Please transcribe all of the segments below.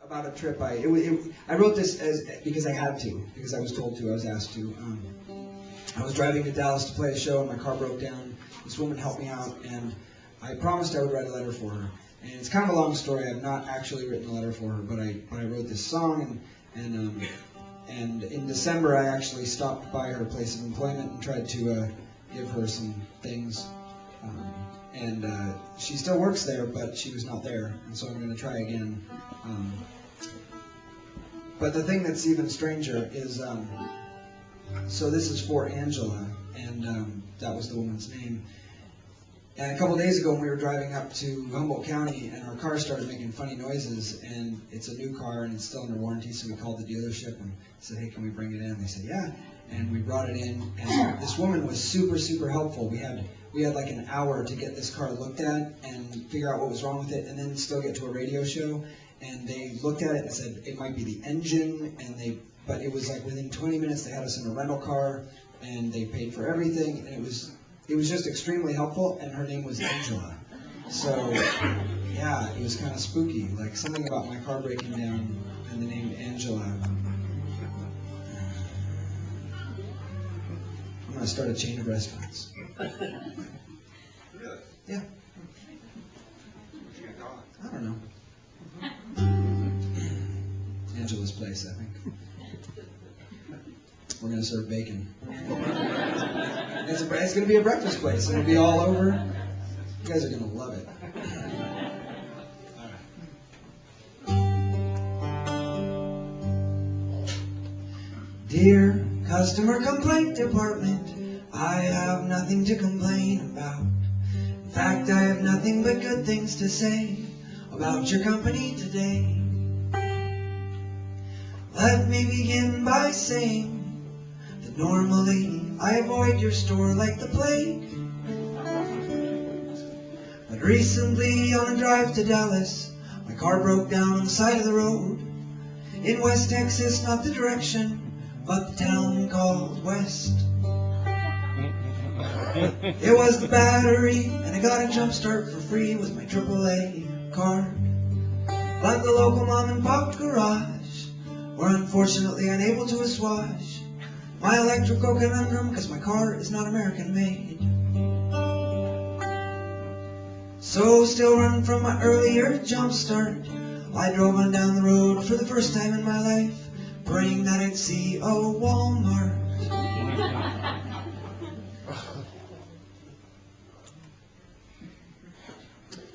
about a trip. I wrote this because I had to, because I was told to, I was asked to. I was driving to Dallas to play a show, and my car broke down. This woman helped me out, and I promised I would write a letter for her. And it's kind of a long story. I've not actually written a letter for her, but I wrote this song, and in December I actually stopped by her place of employment and tried to give her some things. And she still works there, but she was not there, and so I'm going to try again. But the thing that's even stranger is, so this is for Angela, and that was the woman's name. And a couple days ago when we were driving up to Humboldt County, and our car started making funny noises, and it's a new car and it's still under warranty, so we called the dealership and said, hey, can we bring it in? They said, yeah. And we brought it in, and this woman was super, super helpful. We had like an hour to get this car looked at and figure out what was wrong with it, and then still get to a radio show. And they looked at it and said it might be the engine, but it was like within 20 minutes they had us in a rental car, and they paid for everything, and it was just extremely helpful. And her name was Angela. So yeah, it was kind of spooky, like something about my car breaking down and the name Angela. I'm going to start a chain of restaurants. Really? Yeah. What you gonna call it? I don't know. Angela's Place, I think. We're going to serve bacon. It's going to be a breakfast place. It'll be all over. You guys are going to love it. All right. Dear Customer Complaint Department, I have nothing to complain about. In fact, I have nothing but good things to say about your company today. Let me begin by saying that normally I avoid your store like the plague. But recently on a drive to Dallas, my car broke down on the side of the road. In West Texas, not the direction, but the town called West. It was the battery, and I got a jump start for free with my AAA card. But the local mom and pop garage were unfortunately unable to assuage my electrical conundrum, because my car is not American made. So still running from my earlier jump start, I drove on down the road for the first time in my life, praying that I'd see a Walmart.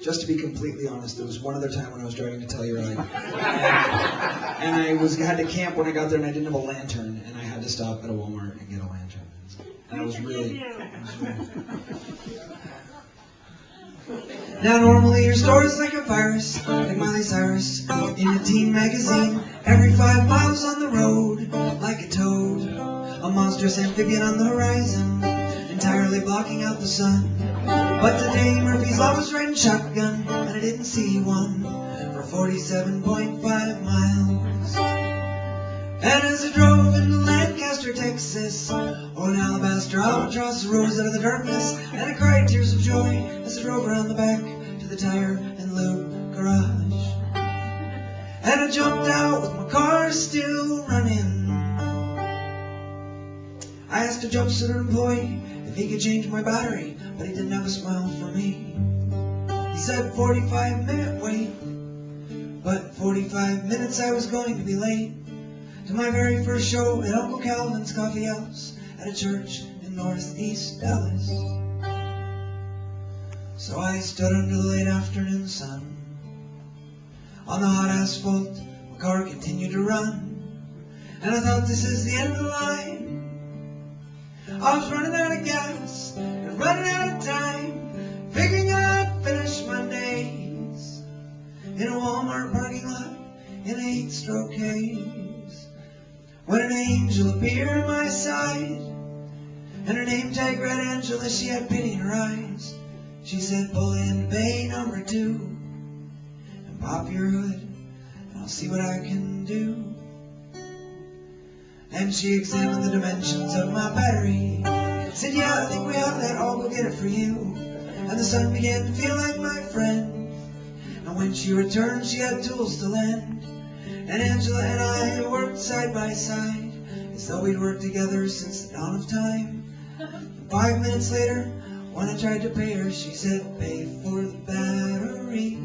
Just to be completely honest, there was one other time when I was driving to Telluride, and I had to camp when I got there, and I didn't have a lantern, and I had to stop at a Walmart and get a lantern. And I was really. Now normally your store is like a virus, like Miley Cyrus in a teen magazine. Every 5 miles on the road, like a toad, a monstrous amphibian on the horizon, entirely blocking out the sun. But today Murphy's Law was riding shotgun, and I didn't see one for 47.5 miles. And as I drove into Lancaster, Texas, oh, an alabaster albatross rose out of the darkness, and I cried tears of joy as I drove around the back to the tire and lube garage. And I jumped out with my car still running. I asked a jumpsuit employee if he could change my battery, but he didn't have a smile for me. He said 45-minute wait, but 45 minutes I was going to be late to my very first show at Uncle Calvin's Coffee House at a church in northeast Dallas. So I stood under the late afternoon sun. On the hot asphalt, my car continued to run, and I thought, this is the end of the line. I was running out of gas and running out of time, figuring I'd finish my days in a Walmart parking lot in a heat-stroke haze, when an angel appeared at my side, and her name tag read Angela. She had pity in her eyes. She said, pull in bay number 2 and pop your hood, and I'll see what I can do. And she examined the dimensions of my battery, said, yeah, I think we have that, I'll go get it for you. And the sun began to feel like my friend, and when she returned she had tools to lend, And Angela and I worked side by side, as though we'd worked together since the dawn of time. And 5 minutes later, when I tried to pay her, she said, pay for the battery,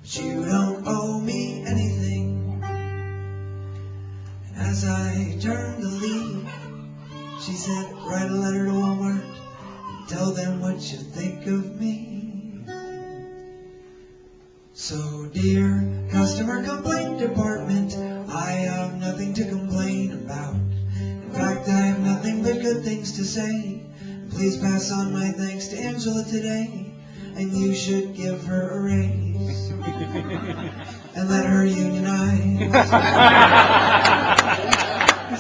but you don't owe me anything. And as I turned to leave, she said, write a letter to Walmart and tell them what you think of me. So dear customer complaint department, I have nothing to complain about. In fact, I have nothing but good things to say. Please pass on my thanks to Angela today, and you should give her a raise and let her unionize.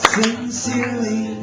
Sincerely,